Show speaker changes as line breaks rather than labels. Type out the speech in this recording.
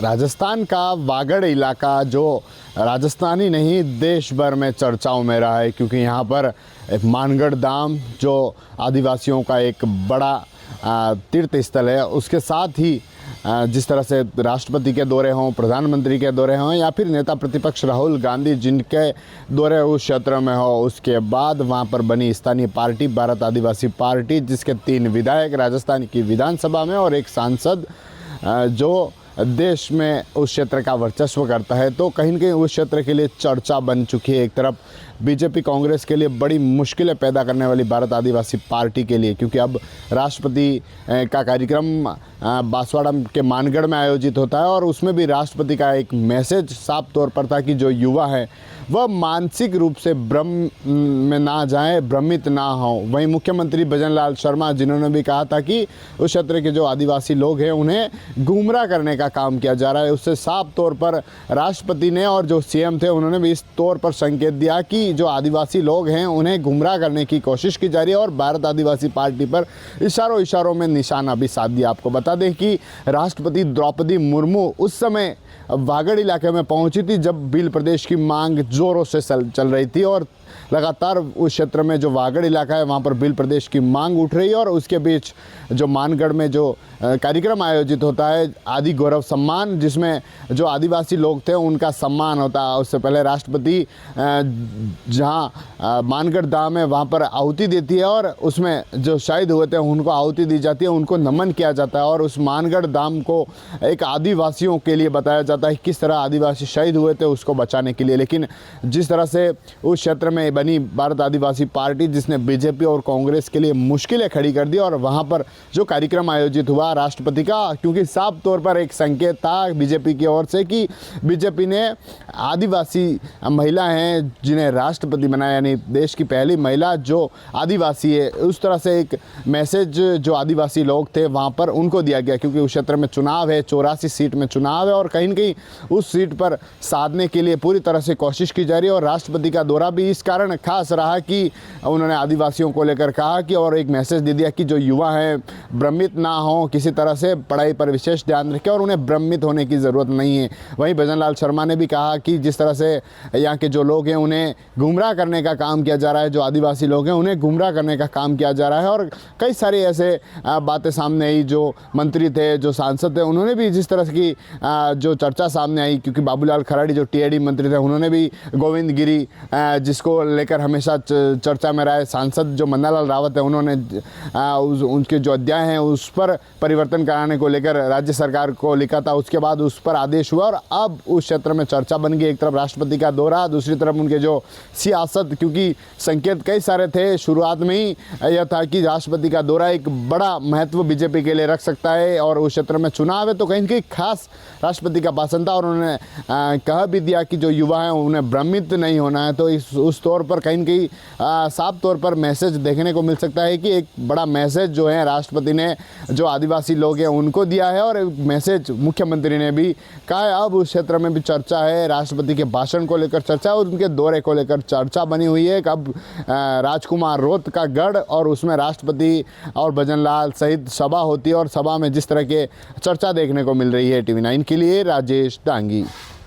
राजस्थान का वागड़ इलाका जो राजस्थानी नहीं देश भर में चर्चाओं में रहा है, क्योंकि यहाँ पर मानगढ़ धाम जो आदिवासियों का एक बड़ा तीर्थ स्थल है, उसके साथ ही जिस तरह से राष्ट्रपति के दौरे हों, प्रधानमंत्री के दौरे हों या फिर नेता प्रतिपक्ष राहुल गांधी जिनके दौरे उस क्षेत्र में हो, उसके बाद वहाँ पर बनी स्थानीय पार्टी भारत आदिवासी पार्टी, जिसके 3 विधायक राजस्थान की विधानसभा में और एक सांसद जो देश में उस क्षेत्र का वर्चस्व करता है, तो कहीं न कहीं उस क्षेत्र के लिए चर्चा बन चुकी है। एक तरफ बीजेपी कांग्रेस के लिए बड़ी मुश्किलें पैदा करने वाली भारत आदिवासी पार्टी के लिए, क्योंकि अब राष्ट्रपति का कार्यक्रम बांसवाड़ा के मानगढ़ में आयोजित होता है और उसमें भी राष्ट्रपति का एक मैसेज साफ तौर पर था कि जो युवा है वह मानसिक रूप से भ्रम में ना जाए, भ्रमित ना हो। वहीं मुख्यमंत्री भजनलाल शर्मा जिन्होंने भी कहा था कि उस क्षेत्र के जो आदिवासी लोग हैं उन्हें गुमराह करने का काम किया जा रहा है, उससे साफ तौर पर राष्ट्रपति ने और जो सीएम थे उन्होंने भी इस तौर पर संकेत दिया कि जो आदिवासी लोग हैं उन्हें गुमराह करने की कोशिश की जा रही है और भारत आदिवासी पार्टी पर इशारों में निशाना भी साध दिया। आपको बता दें कि राष्ट्रपति द्रौपदी मुर्मू उस समय वागड़ इलाके में पहुंची थी जब भील प्रदेश की मांग जोरों से चल रही थी और लगातार उस क्षेत्र में जो वागड़ इलाका है वहाँ पर भील प्रदेश की मांग उठ रही है और उसके बीच जो मानगढ़ में जो कार्यक्रम आयोजित होता है आदि गौरव सम्मान, जिसमें जो आदिवासी लोग थे उनका सम्मान होता है। उससे पहले राष्ट्रपति जहाँ मानगढ़ धाम है वहाँ पर आहुति देती है और उसमें जो शहीद हुए थे उनको आहुति दी जाती है, उनको नमन किया जाता है और उस मानगढ़ धाम को एक आदिवासियों के लिए बताया जाता है किस तरह आदिवासी शहीद हुए थे उसको बचाने के लिए। लेकिन जिस तरह से उस क्षेत्र में बनी भारत आदिवासी पार्टी जिसने बीजेपी और कांग्रेस के लिए मुश्किलें खड़ी कर दी और वहाँ पर जो कार्यक्रम आयोजित हुआ राष्ट्रपति का, क्योंकि साफ तौर पर एक संकेत था बीजेपी की ओर से कि बीजेपी ने आदिवासी महिला हैं जिन्हें राष्ट्रपति बनाया, यानी देश की पहली महिला जो आदिवासी है, उस तरह से एक मैसेज जो आदिवासी लोग थे वहाँ पर उनको दिया गया, क्योंकि उस क्षेत्र में चुनाव है, 84 सीट में चुनाव है और कहीं न कहीं उस सीट पर साधने के लिए पूरी तरह से कोशिश की जा रही है। और राष्ट्रपति का दौरा भी इस कारण खास रहा कि उन्होंने आदिवासियों को लेकर कहा कि और एक मैसेज दे दिया कि जो युवा हैं भ्रमित ना हो, किसी तरह से पढ़ाई पर विशेष ध्यान रखें और उन्हें भ्रमित होने की ज़रूरत नहीं है। वहीं भजनलाल शर्मा ने भी कहा कि जिस तरह से यहाँ के जो लोग हैं उन्हें गुमराह करने का काम किया जा रहा है, जो आदिवासी लोग हैं उन्हें गुमराह करने का काम किया जा रहा है और कई सारी ऐसे बातें सामने आई। जो मंत्री थे, जो सांसद थे, उन्होंने भी जिस तरह की जो चर्चा सामने आई, क्योंकि बाबूलाल खराड़ी जो टीआईडी मंत्री थे उन्होंने भी गोविंद गिरी जिसको लेकर हमेशा चर्चा में रहे, सांसद जो मन्नालाल रावत है उन्होंने उनके जो अध्याय हैं उस पर परिवर्तन कराने को लेकर राज्य सरकार को लिखा था, उसके बाद उस पर आदेश हुआ और अब उस क्षेत्र में चर्चा बन गई। एक तरफ राष्ट्रपति का दौरा, दूसरी तरफ उनके जो सियासत, क्योंकि संकेत कई सारे थे शुरुआत में ही यह था कि राष्ट्रपति का दौरा एक बड़ा महत्व बीजेपी के लिए रख सकता है और उस क्षेत्र में चुनाव है तो कहीं न कहीं खास राष्ट्रपति का भाषण था और उन्होंने कह भी दिया कि जो युवा हैं उन्हें भ्रमित नहीं होना है। तो उस तौर पर कहीं न कहीं साफ तौर पर मैसेज देखने को मिल सकता है कि एक बड़ा मैसेज जो है राष्ट्रपति ने जो आदिवासी लोग हैं उनको दिया है और एक मैसेज मुख्यमंत्री ने भी कहा है। अब उस क्षेत्र में भी चर्चा है, राष्ट्रपति के भाषण को लेकर चर्चा और उनके दौरे को लेकर चर्चा बनी हुई है। अब राजकुमार रोत का गढ़ और उसमें राष्ट्रपति और भजनलाल सहित सभा होती है और सभा में जिस तरह के चर्चा देखने को मिल रही है। TV9 के लिए राजेश डांगी।